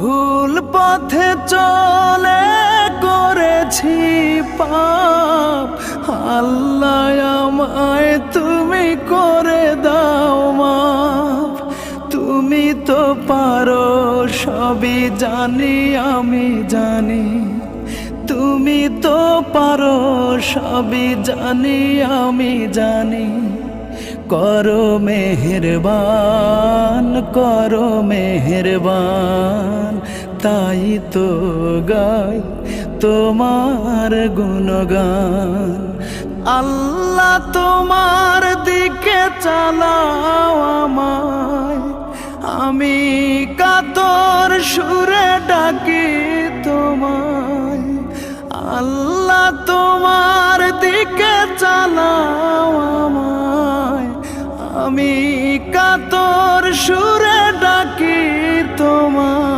ভুল পথে চলে করেছি পাপ, আল্লাহ আমায় তুমি করে দাও মাফ। তুমি তো পারো সবই জানি আমি জানি, তুমি তো পারো সবই জানি আমি জানি। করো মেহেরবান, করো মেহেরবান, তাই তো গাই তোমার গুণগান। আল্লাহ তোমার দিকে চালাও আমায়, আমি কাতর সুরে ডাকি তোমায়। আল্লাহ তোমার দিকে চালাও আমায়, আমি কাতর সুরে ডাকি তোমায়।